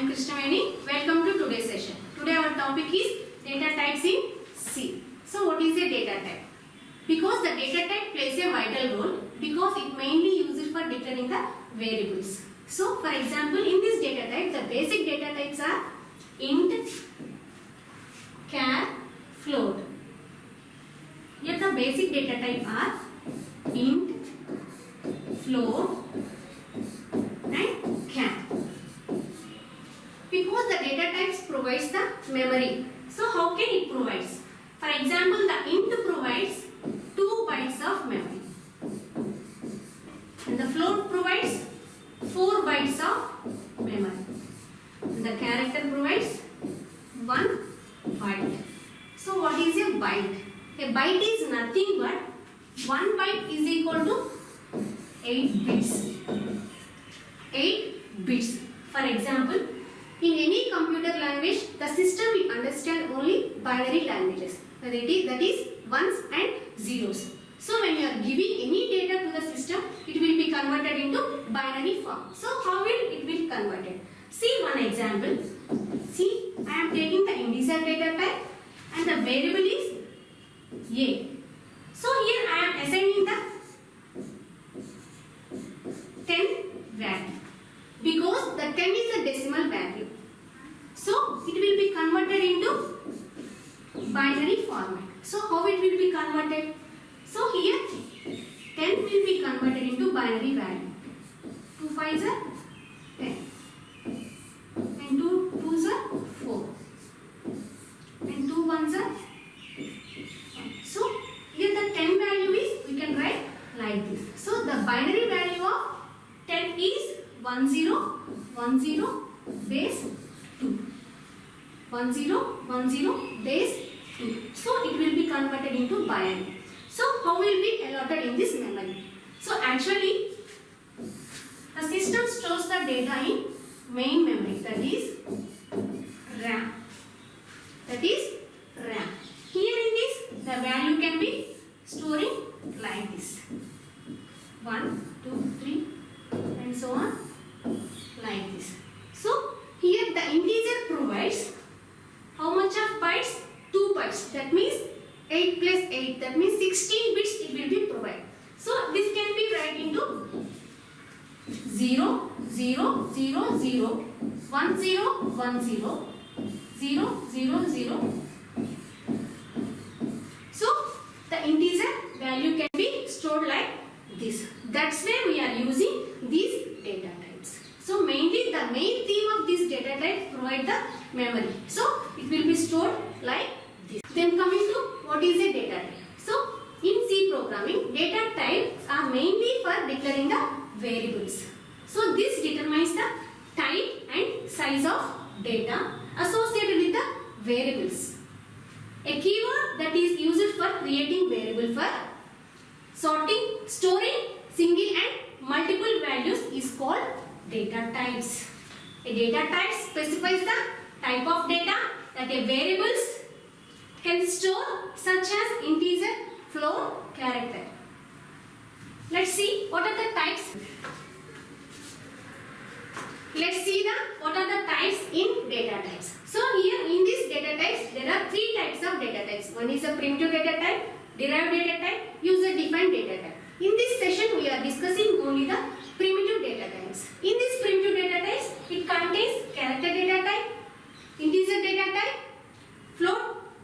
am Krishnaveni. Welcome to today's session. Today our topic is data types in C. So what is a data type? Because the data type plays a vital role because it mainly uses for declaring the variables. So for example, in this data type, the basic data types are int, char, float. Here the basic data type are int, float and char. Because the data types provides the memory. So how can it provides? For example, the int provides 2 bytes of memory. And the float provides 4 bytes of memory. And the character provides 1 byte. So what is a byte? A byte is nothing but 1 byte is equal to 8 bits. 8 bits. For example, in any computer language, the system will understand only binary languages. That is ones and zeros. So when you are giving any data to the system, it will be converted into binary form. So how will it be converted? See one example. See, I am taking the integer data type and the variable is a. So here I am assigning the 10 value because the 10 is a decimal value. So it will be converted into binary format. So how it will be converted? So here 10 will be converted into binary value. 2 5s are 10 and 2 2s are 4 and 2 1s are 1. So here the 10 value is, we can write like this. So the binary value of 10 is 1010 base 2. 1010 base 2. So it will be converted into binary. So how will be allotted in this memory? So actually the system stores the data in main memory, that is RAM. That is RAM. Here in this the value can be storing like this. 1, 2, 3 and so on like this. So here the integer provides how much of bytes? 2 bytes. That means 8 plus 8. That means 16 bits it will be provided. So this can be write into 0, 0, 0, 0, 1, 0, 1, 0, 0, 0, 0. So the integer value can be stored like this. That's why we are using these data types. So mainly the main theme of this data type provide the memory. So it will be stored like this. Then coming to what is a data type. So in C programming, data types are mainly for declaring the variables. So this determines the type and size of data associated with the variables. A keyword that is used for creating variable for sorting, storing single and multiple values is called data types. A data type specifies the type of data that a variables can store, such as integer, float, character. Let's see what are the types. Let's see what are the types in data types. So here in these data types, there are 3 types of data types. One is a primitive data type, derived data type, user-defined data type. In this session, we are discussing only the primitive data types. In this primitive data types, it contains character data type, integer data type, float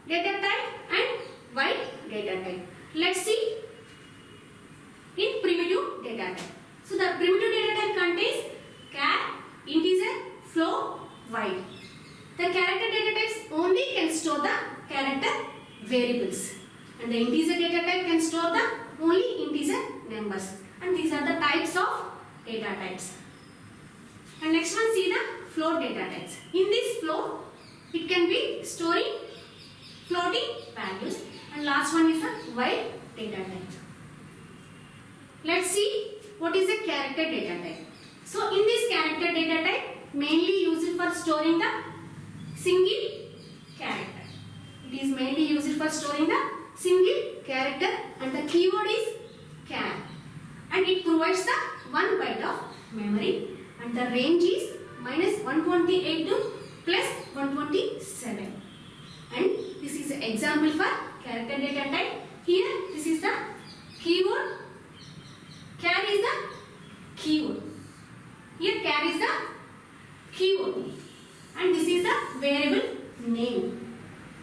data type and byte data type. Let's see in primitive data type. So the primitive data type contains char, integer, float, byte. The character data types only can store the character variables, and the integer data type can store the only integer numbers. And these are the types of data types. And next one, see the float data types. In this float, it can be storing floating values, and last one is the byte data type. Let's see what is a character data type. So in this character data type, mainly used for storing the single character. It is mainly used for storing the single character, and the keyword is char, and it provides the 1 byte of memory, and the range is minus 128 to plus 127. And this is an example for character data type. Here this is the keyword. Char is the keyword. Here char is the keyword. And this is the variable name.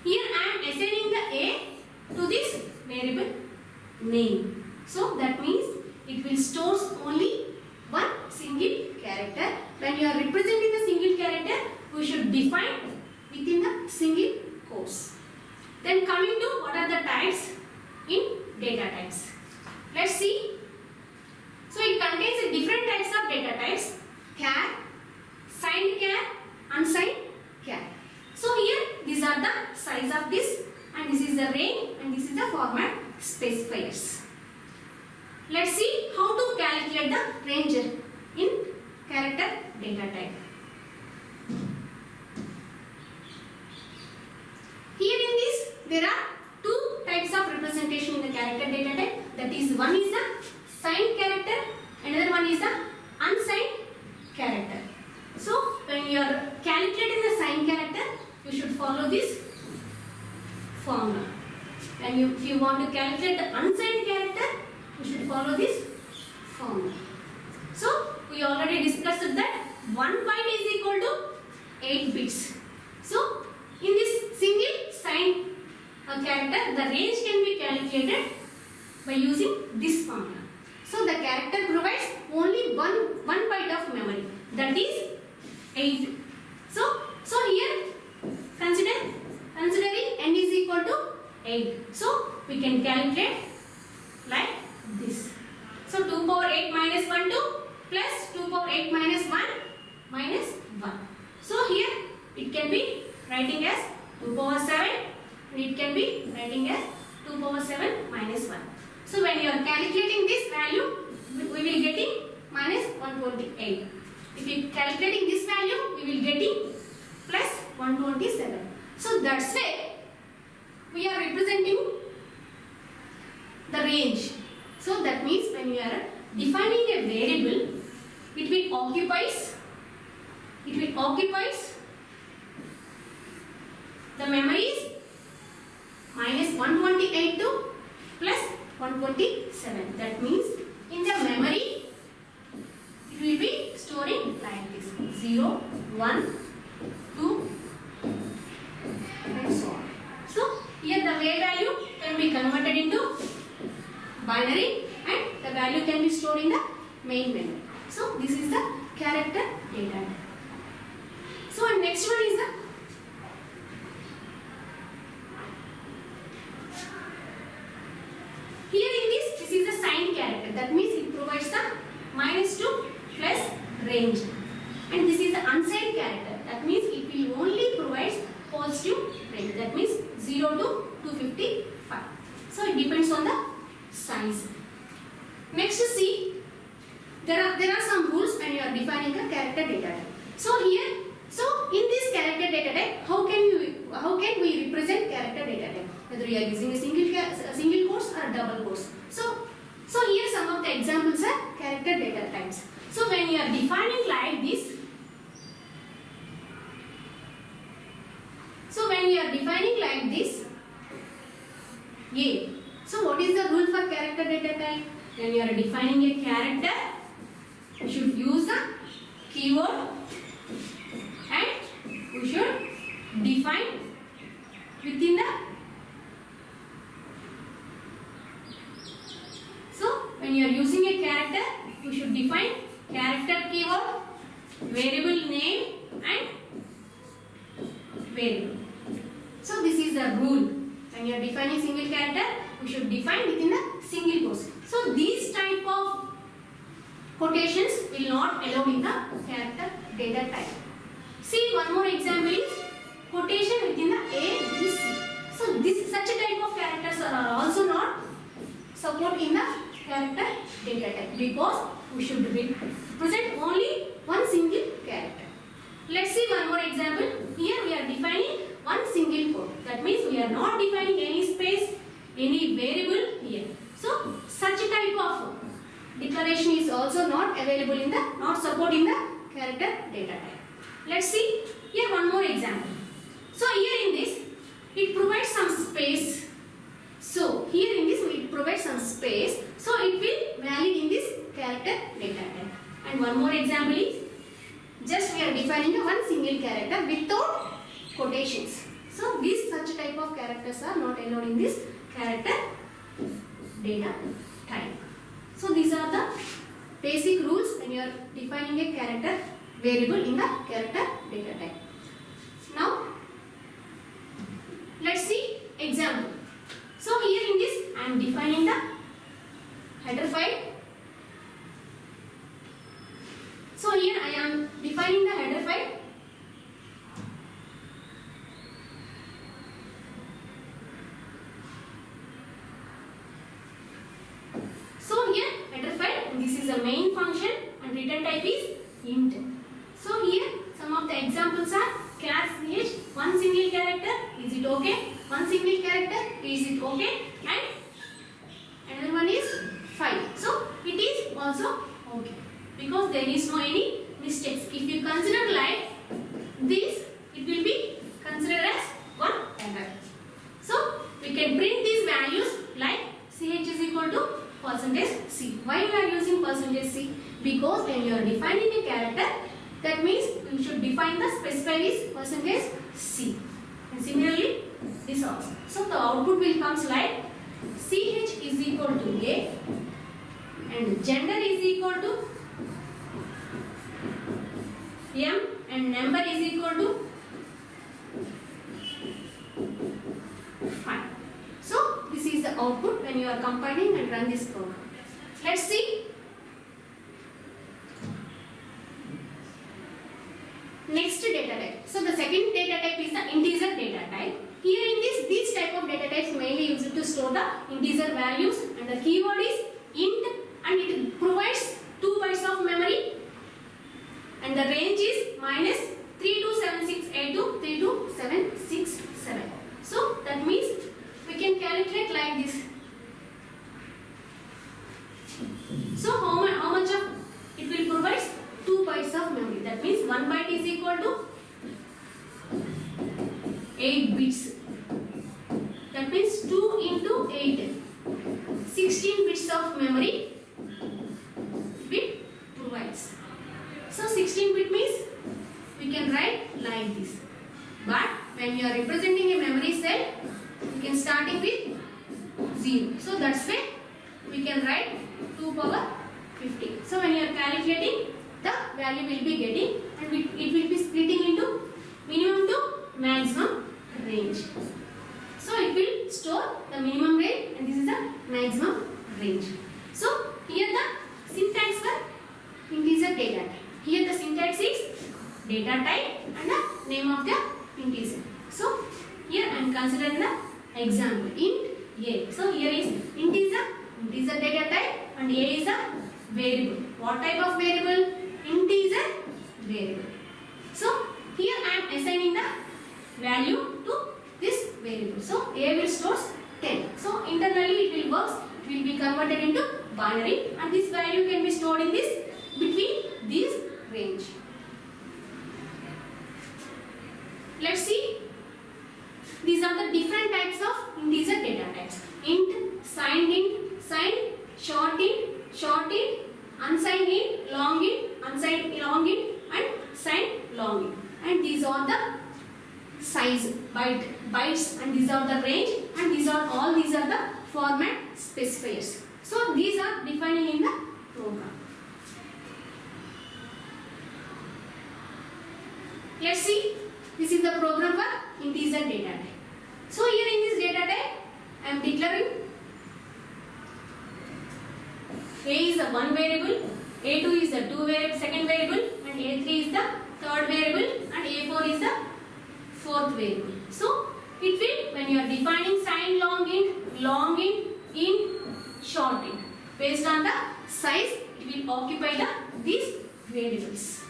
Here I am assigning the A to this variable name. So that means it will store only one single character. When you are representing the single character, we should define within the single quotes. Then coming to what are the types in data types. Let's see. So it contains different types of data types: char, signed char, unsigned char. So here these are the size of this, and this is the range, and this is the format specifiers. Let's see how to calculate the range in character data type. Here in this there are two types of representation in the character data type. That is, one is the signed character, another one is the unsigned character. So when you are calculating the signed character, you should follow this formula. If you want to calculate the unsigned character, you should follow this formula. So we already discussed that 1 byte is equal to 8 bits. So in this single signed character, the range can be calculated by using this formula. So the character provides only one byte of memory, that is 8. So here considering n is equal to 8. So we can calculate like this. So 2 power 8 minus 1 2 plus 2 power 8 minus 1 minus 1. So here it can be writing as 2 power 7, and it can be writing as 2 power 7 minus 1. So when you are calculating this value, we will getting minus 128. If you are calculating this value, we will getting plus 127. So that's why we are representing the range. So that means when you are defining a variable, it will occupies the memories minus 128 to plus 127. That means in the memory it will be storing like this: 0, 1, 2, and so on. So here the way value can be converted into binary, and the value can be stored in the main memory. So this is the character data. So next one is the here in this is the signed character. That means it provides the -2 plus range, and this is the unsigned character. That means it will only provide positive range. That means 0 to 255. So it depends on the size. Next, see, there are some rules when you are defining a character data type. So here, in this character data type, how can we represent character data type? Whether you are using a single quotes or double quotes. So here some of the examples are character data types. So when you are defining like this, A. So what is the rule for character data type? When you are defining a character, you should use the keyword, and you should define within the. So when you are using a character, you should define character keyword, variable name, and variable. So this is the rule. When you are defining single character, we should define within the single quotes. So these type of quotations will not allow in the character data type. See, one more example is quotation within the A, B, C. So such a type of characters are also not support in the character data type, because we should present only one single character. Let's see one more example. Here we are defining one single quote. That means we are not defining any space, any variable here. So such a type of declaration is also not available in the, not support in the character data type. Let's see here one more example. So here in this, it provides some space. So here in this, it provides some space. So it will valid in this character data type. And one more example is, just we are defining a one single character without quotations. So these such type of characters are not allowed in this character data type. So these are the basic rules when you are defining a character variable in the character data type. Now let's see example. So here in this I am defining the header file. So here I am defining the header file. So here header file, and this is the main function and return type is int. So here some of the examples are char ch, one single character, is it okay? One single character, is it okay? And another one is 5. So it is also okay because there is no any mistakes. If you consider like this, it will be considered as one error. So we can print these values like ch is equal to %c. Why we are using %c? Because when you are defining a character, that means you should define the specifier is %c. And similarly, this also. So the output will comes like ch is equal to a and gender is equal to m and number is equal to 5. So this is the output when you are compiling and run this program. Let's see. Next data type. So the second data type is the integer data type. Here in this, these type of data types mainly used to store the integer values, and the keyword is int, and it provides 2 bytes of memory, and the range is -3276A to 32767. So that means we can calculate like this. So how much of it will provide 2 bytes of memory. That means 1 byte is equal to 8 bits. That means 2 into 8, 16 bits of memory bit provides. So 16 bit means we can write like this. But when you are representing a memory cell, you can start it with 0. So that's why we can write 2 power 50. So when you are calculating, the value will be getting, and it will be splitting into minimum to maximum range. So it will store the minimum range, and this is the maximum range. So here the syntax for integer data type. Here the syntax is data type and the name of the integer. So here I am considering the example int a. So here is integer data type, and a is a variable. What type of variable? Integer variable. So here I am assigning the value to this variable. So a will store 10. So internally it will work. It will be converted into binary, and this value can be stored in this between this range. Let's see. These are the different types of integer data types. Int, signed, short int, unsigned int, long int, unsigned long int, and signed long int. And these are the size bytes, and these are the range, and these are the format specifiers. So these are defining in the program. Let's see. This is the program for integer data type. So here in this data type, I am declaring a is the one variable, a2 is the second variable, and a3 is the third variable, and a4 is the fourth variable. So it will, when you are defining signed long int, short int, based on the size, it will occupy these variables.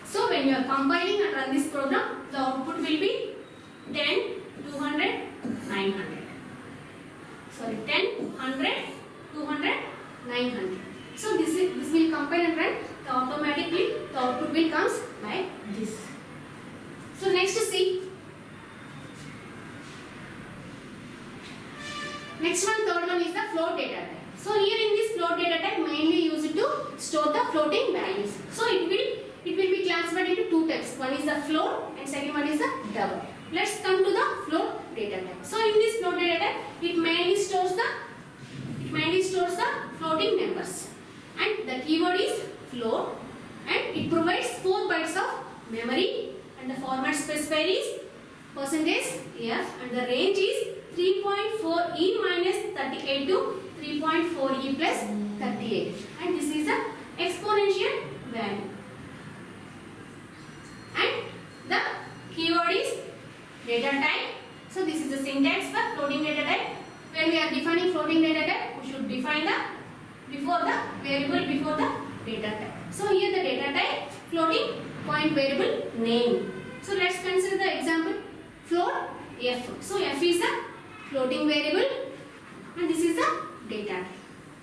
So when you are compiling and run this program, the output will be 10, 200, 900. Sorry, 10, 100, 200, 900. So this will compile and run. The automatic the output will comes like this. So next see. Next one, third one is the float data type. So here in this float data type mainly used to store the floating values. So it will be classified into two types. One is the float and second one is the double. Let's come to the float data type. So in this float data type, it mainly stores the floating numbers, and the keyword is float, and it provides 4 bytes of memory, and the format specifier is %f, and the range is 3.4e minus 38 to 3.4e plus 38, and this is the exponential value, and the keyword is data type. So this is the syntax for floating data type. When we are defining floating data type, we should define the variable before the data type. So here the data type floating point variable name. So let's consider the example float f. So f is a floating variable and this is the data type.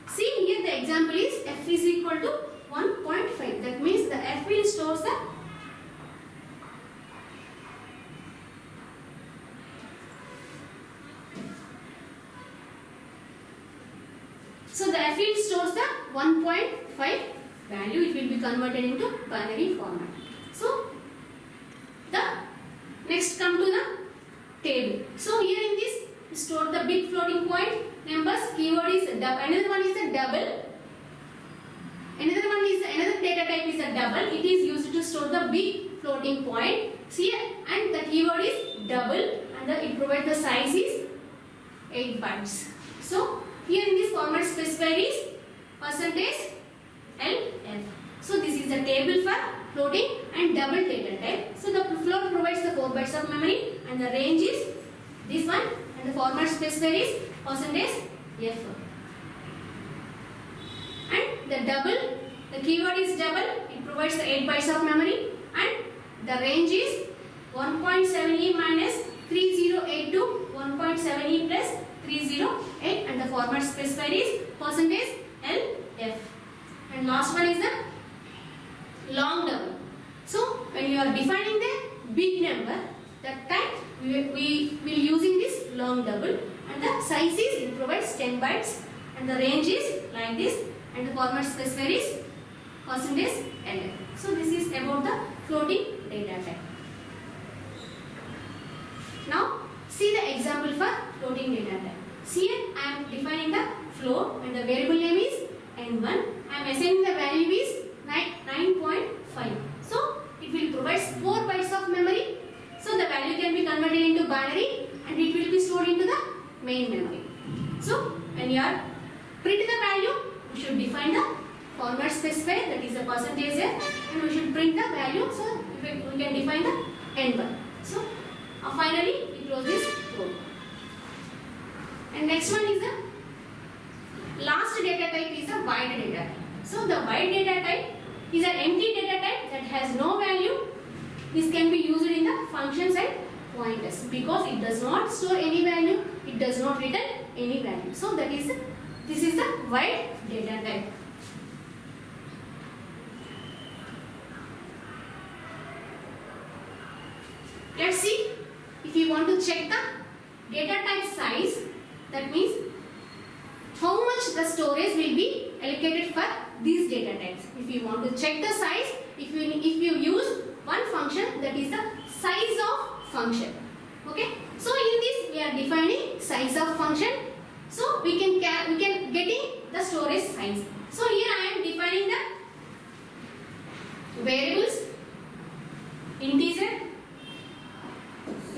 See here the example is f is equal to 1.5. That means the f will store the So the f field stores the 1.5 value. It will be converted into binary format. So the next come to the table. So here in this store the big floating point numbers. Keyword is double. Another one is a double. Another data type is a double. It is used to store the big floating point. See, and the keyword is double, and it provides the size is 8 bytes. So here in this format specifier is %LF. So this is the table for floating and double data type. So the float provides the 4 bytes of memory, and the range is this one, and the format specifier is %F. And the double, the keyword is double. It provides the 8 bytes of memory, and the range is 1.7e minus 3082 to 1.7e plus 308, and the format specifier is %LF. And last one is the long double. So when you are defining the big number, that time we will using this long double, and the size is it provides 10 bytes, and the range is like this, and the format specifier is %LF. So this is about the floating data type. Now see the example for floating data type. See, I am defining the float and the variable name is n1. I am assigning the value is 9.5. So it will provide 4 bytes of memory. So the value can be converted into binary and it will be stored into the main memory. So when you are print the value, we should define the format specifier, that is the %f, and we should print the value. So we can define the n1. So finally we close this code. And next one is the last data type is the void data type. So the void data type is an empty data type that has no value. This can be used in the functions and pointers because it does not store any value. It does not return any value. So that is this is the void data type. Let's see if you want to check the data type size. That means how much the storage will be allocated for these data types. If you want to check the size, if you use one function, that is the size of function. Okay. So in this we are defining size of function. So we can getting the storage size. So here I am defining the variables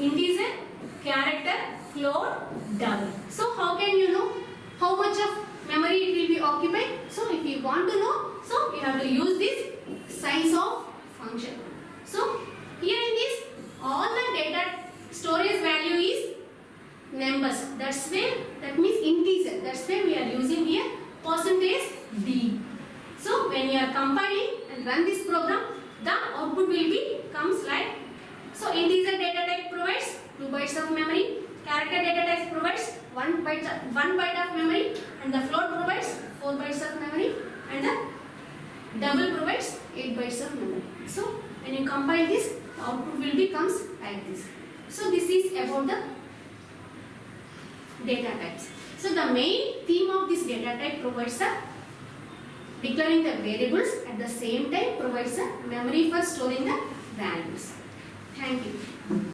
integer, character, float, double. So how can you know how much of memory it will be occupied? So if you want to know, so you have to use this size of function. So here in this, all the data storage value is numbers. That means integer. That's why we are using here %d. So when you are compiling and run this program, the output will be comes like. So integer data type provides 2 bytes of memory. Character data type provides 1 byte of memory, and the float provides 4 bytes of memory, and the double provides 8 bytes of memory. So when you compile this, the output will becomes like this. So this is about the data types. So the main theme of this data type provides a declaring the variables, at the same time provides a memory for storing the values. Thank you.